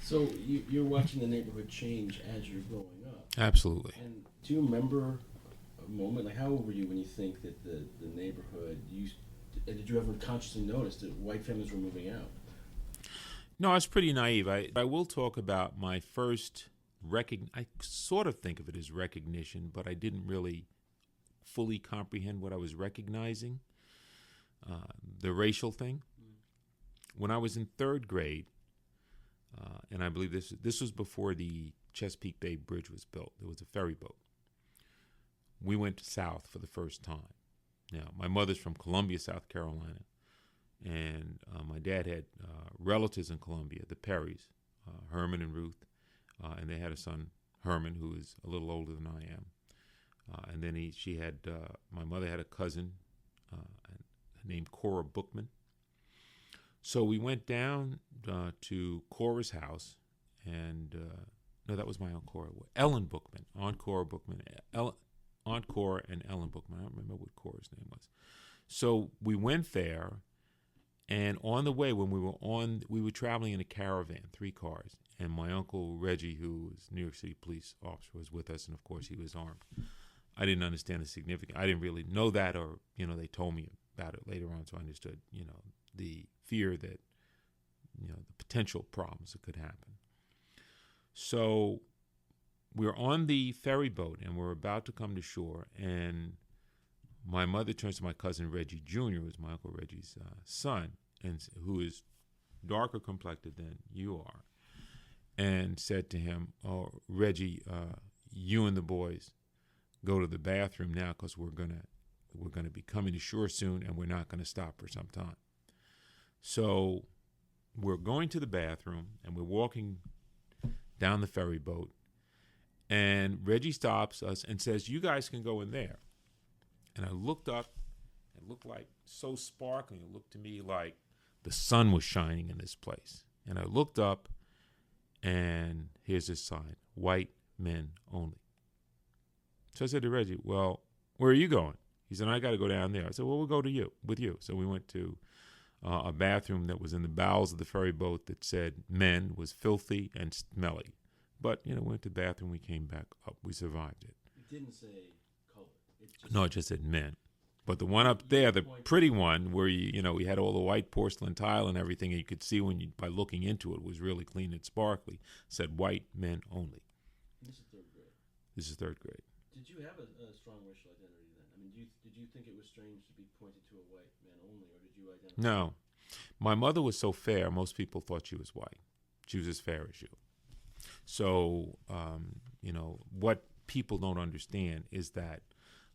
So you're watching the neighborhood change as you're growing up. Absolutely. And do you remember a moment, like how old were you when you think that the neighborhood, did you ever consciously notice that white families were moving out? No, I was pretty naive. I will talk about my first I sort of think of it as recognition, but I didn't really fully comprehend what I was recognizing, the racial thing. When I was in third grade, and I believe this was before the Chesapeake Bay Bridge was built. There was a ferry boat. We went south for the first time. Now, my mother's from Columbia, South Carolina, and my dad had relatives in Columbia, the Perrys, Herman and Ruth, and they had a son, Herman, who is a little older than I am. And then my mother had a cousin named Cora Bookman. So we went down to Cora's house, and no, that was my Aunt Cora. Ellen Bookman, Aunt Cora Bookman, Aunt Cora and Ellen Bookman. I don't remember what Cora's name was. So we went there, and on the way, when we were traveling in a caravan, 3 cars, and my uncle Reggie, who was New York City police officer, was with us, and of course he was armed. I didn't understand the significance. I didn't really know that, or they told me about it later on, so I understood, the fear that, the potential problems that could happen. So we're on the ferry boat, and we're about to come to shore, and my mother turns to my cousin Reggie Jr., who's my Uncle Reggie's son, and who is darker complected than you are, and said to him, "Oh, Reggie, you and the boys go to the bathroom now, because we're gonna be coming to shore soon, and we're not gonna stop for some time." So we're going to the bathroom, and we're walking down the ferry boat, and Reggie stops us and says, "You guys can go in there." And I looked up, it looked like so sparkling. It looked to me like the sun was shining in this place. And I looked up, and here's this sign: white men only. So I said to Reggie, "Well, where are you going?" He said, "I got to go down there." I said, "Well, we'll go with you." So we went to a bathroom that was in the bowels of the ferry boat that said men, was filthy and smelly. But, we went to the bathroom, we came back up, we survived it. It didn't say color. No, it just said men. But the one up there, the pretty one, where we had all the white porcelain tile and everything, and you could see by looking into it, was really clean and sparkly, said white men only. And this is third grade. This is third grade. Did you have a strong racial identity then? I mean, did you think it was strange to be pointed to a white man only, or did you identify? No. My mother was so fair, most people thought she was white. She was as fair as you. So, what people don't understand is that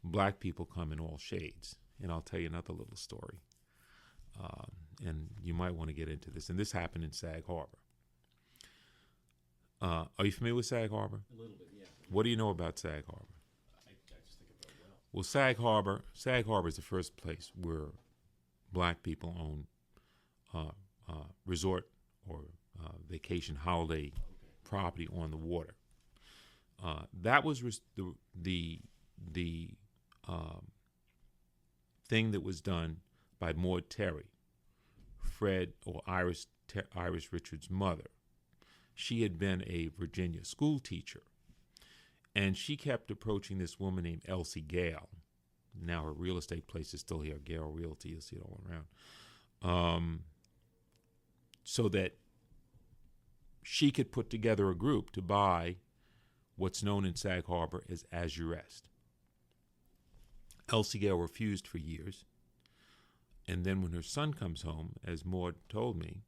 black people come in all shades. And I'll tell you another little story. And you might want to get into this. And this happened in Sag Harbor. Are you familiar with Sag Harbor? A little bit, yeah. What do you know about Sag Harbor? I just think about it well. Well, Sag Harbor is the first place where black people own resort or vacation holiday property on the water. That was the thing that was done by Maud Terry, Fred or Iris Richards' mother. She had been a Virginia school teacher, and she kept approaching this woman named Elsie Gale. Now her real estate place is still here, Gale Realty. You'll see it all around. So that she could put together a group to buy what's known in Sag Harbor as Azurest. Elsie Gale refused for years, and then when her son comes home, as Maud told me,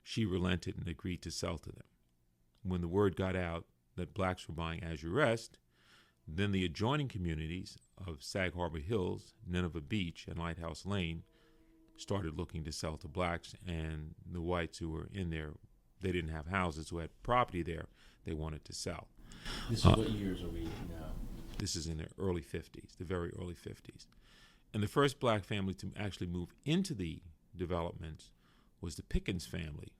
she relented and agreed to sell to them. When the word got out that blacks were buying Azurest, then the adjoining communities of Sag Harbor Hills, Nineveh Beach, and Lighthouse Lane started looking to sell to blacks, and the whites who were in there, they didn't have houses, who had property there, they wanted to sell. This is what years are we in now? This is in the early 50s, the very early 50s. And the first black family to actually move into the developments was the Pickens family.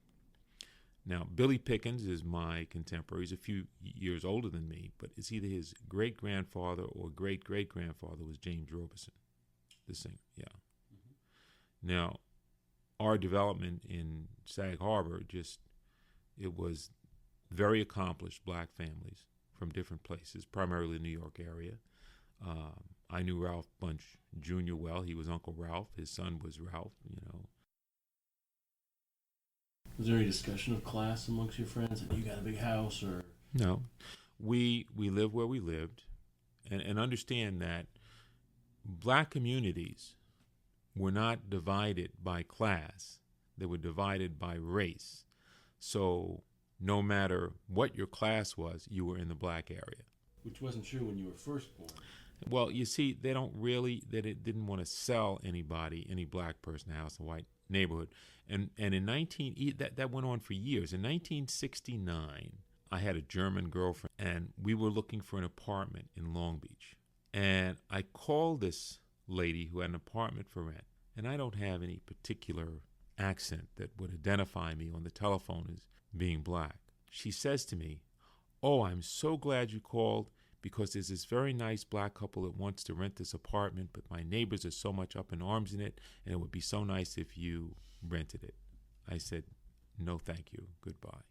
Now, Billy Pickens is my contemporary. He's a few years older than me, but it's either his great-grandfather or great-great-grandfather was James Robeson, the singer, yeah. Mm-hmm. Now, our development in Sag Harbor it was very accomplished black families from different places, primarily the New York area. I knew Ralph Bunch Jr. well. He was Uncle Ralph. His son was Ralph, you know. Was there any discussion of class amongst your friends? Like, you got a big house, or No. We lived where we lived, and understand that black communities were not divided by class. They were divided by race. So no matter what your class was, you were in the black area. which wasn't true when you were first born. Well, you see, they didn't want to sell anybody, any black person, a house in a white neighborhood. And in that went on for years. In 1969, I had a German girlfriend, and we were looking for an apartment in Long Beach. And I called this lady who had an apartment for rent, and I don't have any particular accent that would identify me on the telephone as being black. She says to me, "Oh, I'm so glad you called, because there's this very nice black couple that wants to rent this apartment, but my neighbors are so much up in arms in it, and it would be so nice if you rented it." I said, "No, thank you. Goodbye."